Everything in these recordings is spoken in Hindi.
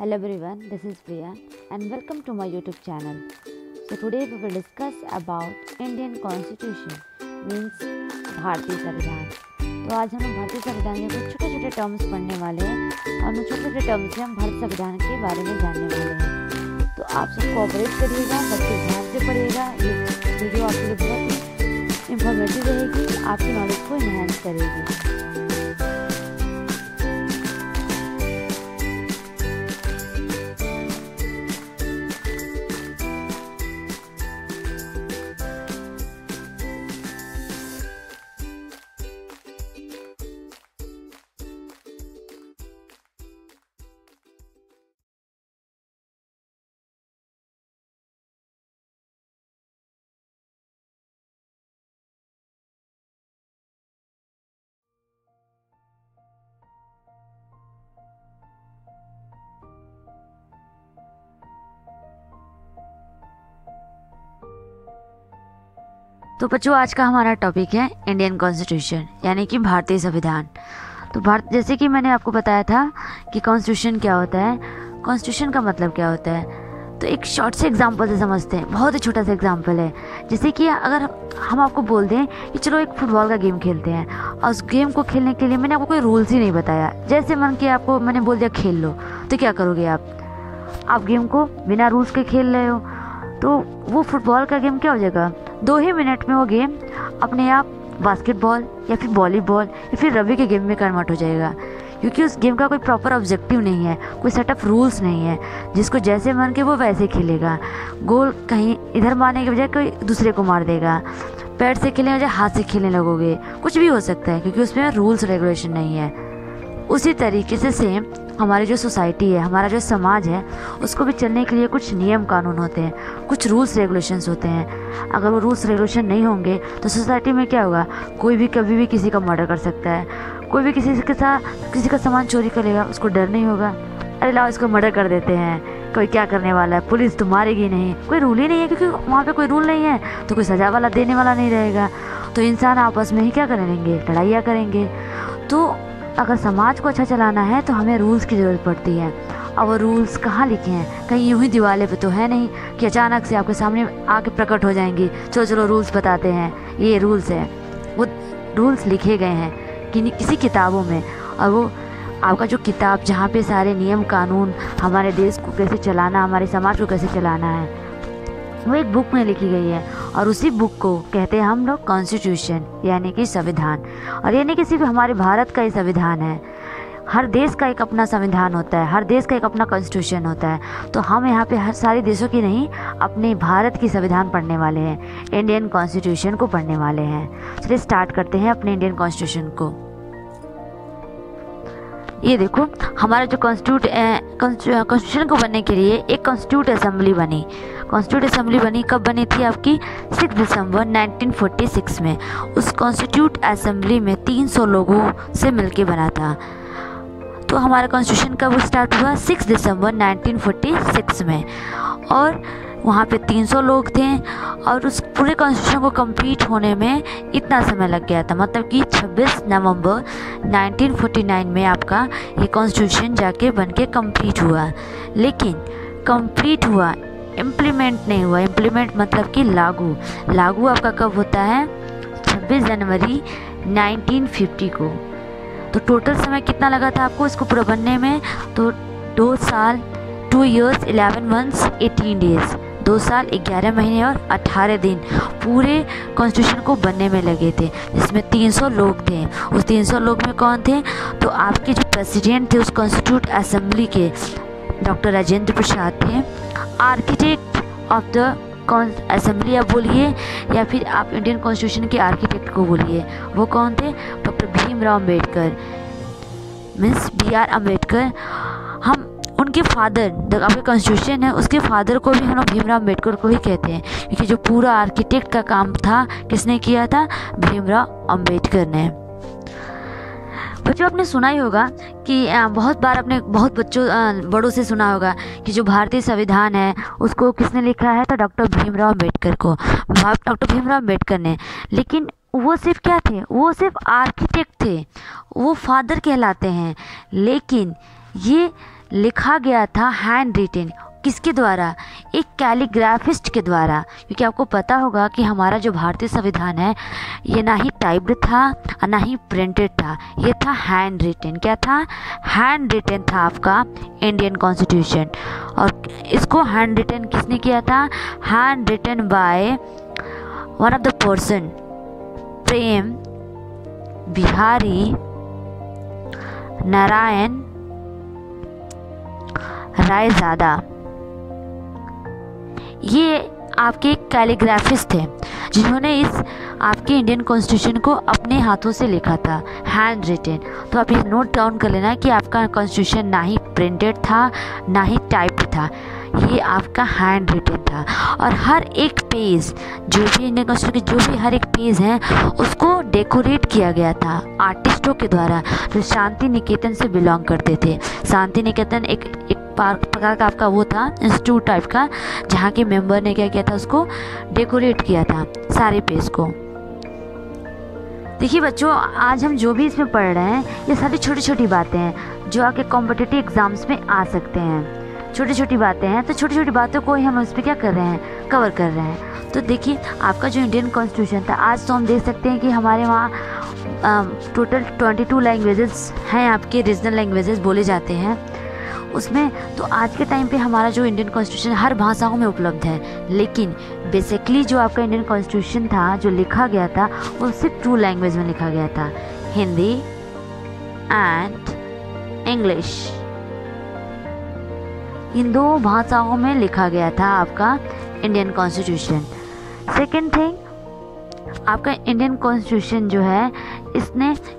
Hello everyone, this is Priya and welcome to my YouTube channel. So today we will discuss about Indian Constitution means भारतीय संविधान। तो आज हम भारतीय संविधान के कुछ छोटे छोटे टर्म्स पढ़ने वाले हैं और उन छोटे छोटे टर्म्स से हम भारतीय संविधान के बारे में जानने वाले हैं। तो आप सब कोऑपरेट करिएगा, सबके ध्यान से पढ़िएगा। ये वीडियो आपके लिए बहुत ही इंफॉर्मेटिव रहेगी, आपकी नॉलेज को इन्हांस करेगी। तो बच्चों, आज का हमारा टॉपिक है इंडियन कॉन्स्टिट्यूशन यानी कि भारतीय संविधान। तो जैसे कि मैंने आपको बताया था कि कॉन्स्टिट्यूशन क्या होता है, कॉन्स्टिट्यूशन का मतलब क्या होता है। तो एक शॉर्ट से एग्जांपल से समझते हैं, बहुत ही छोटा सा एग्जांपल है। जैसे कि अगर हम आपको बोल दें कि चलो एक फुटबॉल का गेम खेलते हैं और उस गेम को खेलने के लिए मैंने आपको कोई रूल्स ही नहीं बताया, जैसे मन कि आपको मैंने बोल दिया खेल लो, तो क्या करोगे आप गेम को बिना रूल्स के खेल रहे हो, तो वो फुटबॉल का गेम क्या हो जाएगा, 2 ही मिनट में वो गेम अपने आप बास्केटबॉल या फिर वॉलीबॉल या फिर रग्बी के गेम में कन्वर्ट हो जाएगा। क्योंकि उस गेम का कोई प्रॉपर ऑब्जेक्टिव नहीं है, कोई सेटअप रूल्स नहीं है, जिसको जैसे मन के वो वैसे खेलेगा। गोल कहीं इधर मारने के बजाय कोई दूसरे को मार देगा, पैर से खेलने के बजाय हाथ से खेलने लगोगे, कुछ भी हो सकता है क्योंकि उसमें रूल्स रेगुलेशन नहीं है। उसी तरीके से सेम हमारी जो सोसाइटी है, हमारा जो समाज है, उसको भी चलने के लिए कुछ नियम कानून होते हैं, कुछ रूल्स रेगुलेशंस होते हैं। अगर वो रूल्स रेगुलेशन नहीं होंगे तो सोसाइटी में क्या होगा, कोई भी कभी भी किसी का मर्डर कर सकता है, कोई भी किसी का सामान चोरी करेगा, उसको डर नहीं होगा, अरे लाओ इसको मर्डर कर देते हैं, कोई क्या करने वाला है, पुलिस तो मारेगी नहीं, कोई रूल ही नहीं है। क्योंकि वहाँ पे कोई रूल नहीं है तो कोई सजा वाला देने वाला नहीं रहेगा, तो इंसान आपस में ही क्या करेंगे, लड़ाइयाँ करेंगे। तो अगर समाज को अच्छा चलाना है तो हमें रूल्स की ज़रूरत पड़ती है। और वो रूल्स कहाँ लिखे हैं, कहीं यूँ ही दीवाले पे तो है नहीं कि अचानक से आपके सामने आके प्रकट हो जाएंगी, चलो रूल्स बताते हैं, ये रूल्स है। वो रूल्स लिखे गए हैं किसी किताबों में, और वो आपका जो किताब जहाँ पे सारे नियम कानून, हमारे देश को कैसे चलाना, हमारे समाज को कैसे चलाना है, वो एक बुक में लिखी गई है। और उसी बुक को कहते हैं हम लोग कॉन्स्टिट्यूशन यानी कि संविधान। और ये नहीं कि सिर्फ हमारे भारत का ही संविधान है, हर देश का एक अपना संविधान होता है, हर देश का एक अपना कॉन्स्टिट्यूशन होता है। तो हम यहाँ पे हर सारे देशों की नहीं, अपने भारत की संविधान पढ़ने वाले हैं, इंडियन कॉन्स्टिट्यूशन को पढ़ने वाले हैं। चलिए स्टार्ट करते हैं अपने इंडियन कॉन्स्टिट्यूशन को। ये देखो, हमारा जो कॉन्स्टिट्यूशन को बनने के लिए एक कॉन्स्टिट्यूट असेंबली बनी। कॉन्स्टिट्यूट असेंबली बनी कब बनी थी आपकी, 6 दिसंबर 1946 में। उस कॉन्स्टिट्यूट असेंबली में 300 लोगों से मिलके बना था। तो हमारा कॉन्स्टिट्यूशन कब स्टार्ट हुआ, 6 दिसंबर 1946 में। और वहाँ पे 300 लोग थे और उस पूरे कॉन्स्टिट्यूशन को कंप्लीट होने में इतना समय लग गया था, मतलब कि 26 नवंबर 1949 में आपका ये कॉन्स्टिट्यूशन जाके बन के कम्प्लीट हुआ। लेकिन कंप्लीट हुआ, इम्प्लीमेंट नहीं हुआ। इम्प्लीमेंट मतलब कि लागू आपका कब होता है, 26 जनवरी 1950 को। तो टोटल समय कितना लगा था आपको इसको पूरा बनने में, तो 2 साल 2 years 11 months 18 days, 2 साल 11 महीने और 18 दिन पूरे कॉन्स्टिट्यूशन को बनने में लगे थे, जिसमें 300 लोग थे। उस 300 लोग में कौन थे, तो आपके जो प्रेसिडेंट थे उस कॉन्स्टिट्यूट असेंबली के, डॉक्टर राजेंद्र प्रसाद थे। आर्किटेक्ट ऑफ द असेंबली आप बोलिए या फिर आप इंडियन कॉन्स्टिट्यूशन के आर्किटेक्ट को बोलिए, वो कौन थे, doctor Bhimrao Ambedkar means BR Ambedkar. हम उनके फादर, जो आपका कॉन्स्टिट्यूशन है उसके फादर को भी हम लोग भीमराव अम्बेडकर को ही कहते हैं, क्योंकि जो पूरा आर्किटेक्ट का काम था किसने किया था, भीमराव अम्बेडकर ने। बच्चों, आपने सुना ही होगा कि बहुत बार आपने बहुत बड़ों से सुना होगा कि जो भारतीय संविधान है उसको किसने लिखा है, तो डॉक्टर भीमराव अम्बेडकर को, डॉक्टर भीमराव अम्बेडकर ने। लेकिन वो सिर्फ क्या थे, वो सिर्फ आर्किटेक्ट थे, वो फादर कहलाते हैं। लेकिन ये लिखा गया था हैंड रिटेन। किसके द्वारा? एक कैलीग्राफिस्ट के द्वारा। क्योंकि आपको पता होगा कि हमारा जो भारतीय संविधान है ये ना ही टाइप्ड था और ना ही प्रिंटेड था, ये था हैंड रिटेन। क्या था? हैंड रिटेन था आपका इंडियन कॉन्स्टिट्यूशन। और इसको हैंड रिटेन किसने किया था? Handwritten by one of the person, Prem Behari Narayan Raizada. ये आपके कैलीग्राफिस्ट थे जिन्होंने इस आपके इंडियन कॉन्स्टिट्यूशन को अपने हाथों से लिखा था, हैंड रिटेन। तो आप ये नोट डाउन कर लेना कि आपका कॉन्स्टिट्यूशन ना ही प्रिंटेड था ना ही टाइप्ड था, ये आपका हैंड रिटेन था। और हर एक पेज, जो भी इंडियन कॉन्स्टिट्यूशन के जो भी हर एक पेज हैं उसको डेकोरेट किया गया था आर्टिस्टों के द्वारा जो शांति निकेतन से बिलोंग करते थे। शांति निकेतन एक प्रकार का आपका वो था इंस्टीट्यूट टाइप का, जहाँ के मेंबर ने क्या किया था, उसको डेकोरेट किया था सारे पेज को। देखिए बच्चों, आज हम जो भी इसमें पढ़ रहे हैं ये सारी छोटी छोटी बातें हैं जो आपके कॉम्पिटिटिव एग्जाम्स में आ सकते हैं। छोटी छोटी बातें हैं, तो छोटी छोटी बातों को ही हम उस पर क्या कर रहे हैं, कवर कर रहे हैं। तो देखिए आपका जो इंडियन कॉन्स्टिट्यूशन था, आज तो हम देख सकते हैं कि हमारे वहाँ टोटल 22 लैंग्वेजेस हैं, आपके रीजनल लैंग्वेजेस बोले जाते हैं उसमें। तो आज के टाइम पे हमारा जो इंडियन कॉन्स्टिट्यूशन हर भाषाओं में उपलब्ध है, लेकिन बेसिकली जो आपका इंडियन कॉन्स्टिट्यूशन था जो लिखा गया था वो सिर्फ 2 लैंग्वेज में लिखा गया था, हिंदी एंड इंग्लिश। इन 2 भाषाओं में लिखा गया था आपका इंडियन कॉन्स्टिट्यूशन। सेकेंड थिंग, आपका इंडियन कॉन्स्टिट्यूशन जो है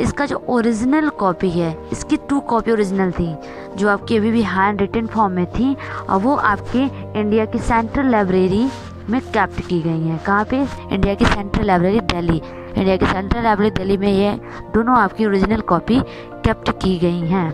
इसका जो ओरिजिनल कॉपी है, इसकी 2 कॉपी ओरिजिनल थी जो आपकी अभी भी हैंड रिटन फॉर्म में थी, और वो आपके इंडिया की सेंट्रल लाइब्रेरी में कैप्ट की गई हैं। कहाँ पे? इंडिया की सेंट्रल लाइब्रेरी दिल्ली। इंडिया की सेंट्रल लाइब्रेरी दिल्ली में ये दोनों आपकी ओरिजिनल कॉपी कैप्ट की गई हैं।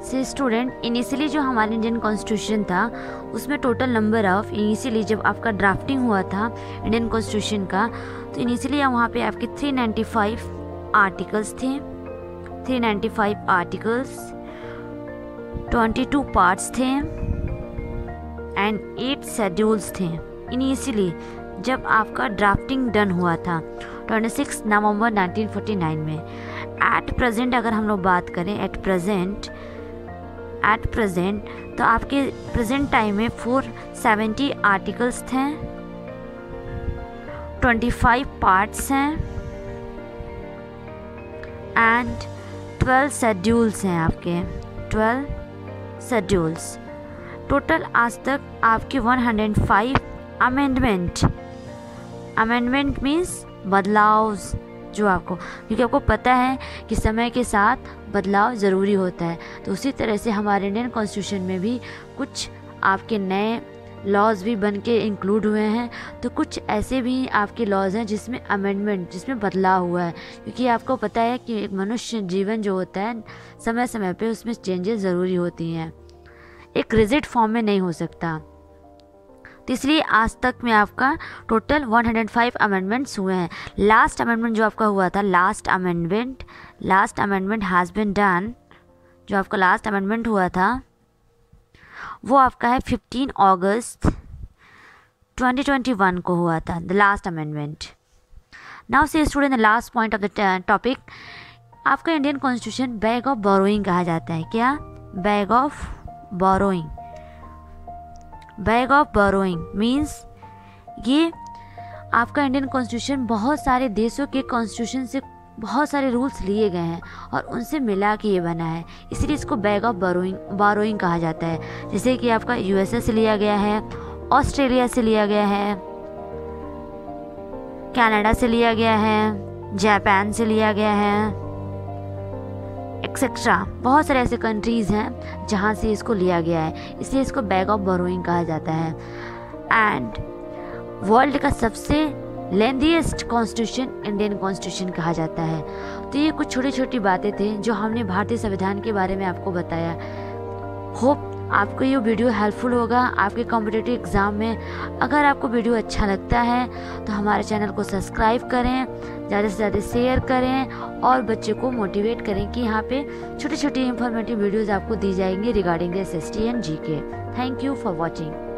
से स्टूडेंट, इनिशियली जो हमारा इंडियन कॉन्स्टिट्यूशन था उसमें टोटल नंबर ऑफ, इनिशियली जब आपका ड्राफ्टिंग हुआ था इंडियन कॉन्स्टिट्यूशन का, तो इनिशियली वहाँ पे आपके 395 आर्टिकल्स थे, 395 आर्टिकल्स, 22 पार्ट्स थे एंड 8 शेड्यूल्स थे। इनिशियली जब आपका ड्राफ्टिंग डन हुआ था 26 नवंबर 1949 में। एट प्रेजेंट अगर हम लोग बात करें, एट प्रेजेंट तो आपके प्रेजेंट टाइम में 470 आर्टिकल्स थे, 25 पार्ट्स हैं एंड 12 शेड्यूल्स हैं आपके, 12 शेड्यूल्स। टोटल आज तक आपके 105 अमेंडमेंट मीन्स बदलाव, जो आपको, क्योंकि आपको पता है कि समय के साथ बदलाव ज़रूरी होता है, तो उसी तरह से हमारे इंडियन कॉन्स्टिट्यूशन में भी कुछ आपके नए लॉज भी बन के इंक्लूड हुए हैं। तो कुछ ऐसे भी आपके लॉज हैं जिसमें अमेंडमेंट, जिसमें बदलाव हुआ है, क्योंकि आपको पता है कि एक मनुष्य जीवन जो होता है समय समय पे उसमें चेंजेस ज़रूरी होती हैं, एक रिजिड फॉर्म में नहीं हो सकता। तो इसलिए आज तक में आपका टोटल 105 अमेंडमेंट्स हुए हैं। लास्ट अमेंडमेंट जो आपका हुआ था, last amendment has been done, जो आपका लास्ट अमेंडमेंट हुआ था वो आपका है 15 अगस्त 2021 को हुआ था, the last amendment. Now so student, the last point of the topic, आपका Indian constitution bag of borrowing कहा जाता है। क्या? Bag of borrowing. Bag of borrowing means ये आपका इंडियन कॉन्स्टिट्यूशन बहुत सारे देशों के कॉन्स्टिट्यूशन से बहुत सारे रूल्स लिए गए हैं और उनसे मिला के ये बना है, इसलिए इसको बैग ऑफ बोरोइंग कहा जाता है। जैसे कि आपका यूएसए से लिया गया है, ऑस्ट्रेलिया से लिया गया है, कनाडा से लिया गया है, जापान से लिया गया है, एक्सेट्रा। बहुत सारे ऐसे कंट्रीज़ हैं जहाँ से इसको लिया गया है, इसलिए इसको बैग ऑफ बोरोइंग कहा जाता है। एंड वर्ल्ड का सबसे लेंथीएस्ट कॉन्स्टिट्यूशन इंडियन कॉन्स्टिट्यूशन कहा जाता है। तो ये कुछ छोटी छोटी बातें थे जो हमने भारतीय संविधान के बारे में आपको बताया। होप आपको ये वीडियो हेल्पफुल होगा आपके कॉम्पिटिटिव एग्ज़ाम में। अगर आपको वीडियो अच्छा लगता है तो हमारे चैनल को सब्सक्राइब करें, ज़्यादा से ज़्यादा शेयर करें और बच्चे को मोटिवेट करें कि यहाँ पे छोटी छोटी इंफॉर्मेटिव वीडियोज़ आपको दी जाएंगी regarding SST and GK। Thank you for watching.